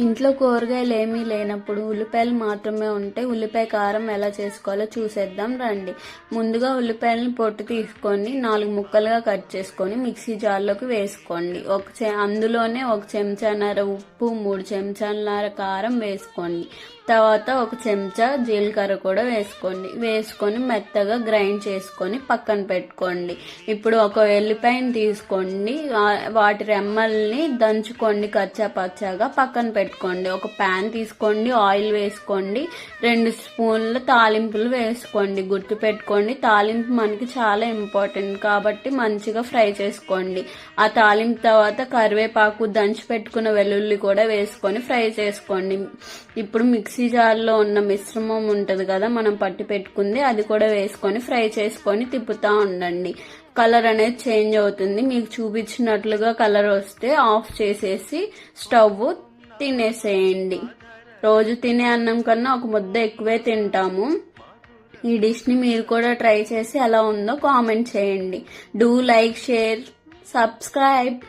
ఇంట్లో కూరగాయలు ఏమీ లేనప్పుడు ఉల్లిపాయలు మాత్రమే ఉంటే ఉల్లిపాయ కారం ఎలా చేసుకోవాలో చూసేద్దాం రండి. ముందుగా ఉల్లిపాయలను పొట్టు తీసుకొని 4 ముక్కలుగా కట్ చేసుకొని మిక్సీ జార్లోకి వేసుకోండి. అందులోనే 1 చెంచాన్నర ఉప్పు, 3 చెంచాలన్నర కారం వేసుకోండి. తర్వాత 1 చెంచా జీలకర్ర కూడా వేసుకొని మెత్తగా గ్రైండ్ చేసుకొని పక్కన పెట్టుకోండి. ఇప్పుడు 1 ఎల్లిపాయని తీసుకోండి, వాటి రెమ్మల్ని దంచుకోండి, కచ్చా పచ్చాగా పక్కన పెట్టుకోండి. ఒక ప్యాన్ తీసుకోండి, ఆయిల్ వేసుకోండి, 2 స్పూన్ల తాలింపులు వేసుకోండి. గుర్తు పెట్టుకోండి, తాలింపు మనకి చాలా ఇంపార్టెంట్ కాబట్టి మంచిగా ఫ్రై చేసుకోండి. ఆ తాలింపు తర్వాత కరివేపాకు, దంచి పెట్టుకున్న వెల్లుల్లి కూడా వేసుకొని ఫ్రై చేసుకోండి. ఇప్పుడు మిక్సీ జార్లో ఉన్న మిశ్రమం ఉంటుంది కదా మనం పట్టి పెట్టుకుంది, అది కూడా వేసుకొని ఫ్రై చేసుకొని తిప్పుతూ ఉండండి. కలర్ అనేది చేంజ్ అవుతుంది. మీకు చూపించినట్లుగా కలర్ వస్తే ఆఫ్ చేసేసి స్టవ్ తినేసేయండి. రోజు తినే అన్నం కన్నా 1 ముద్ద ఎక్కువే తింటాము. ఈ డిష్ని మీరు కూడా ట్రై చేసి ఎలా ఉందో కామెంట్ చేయండి. Do like, share, subscribe.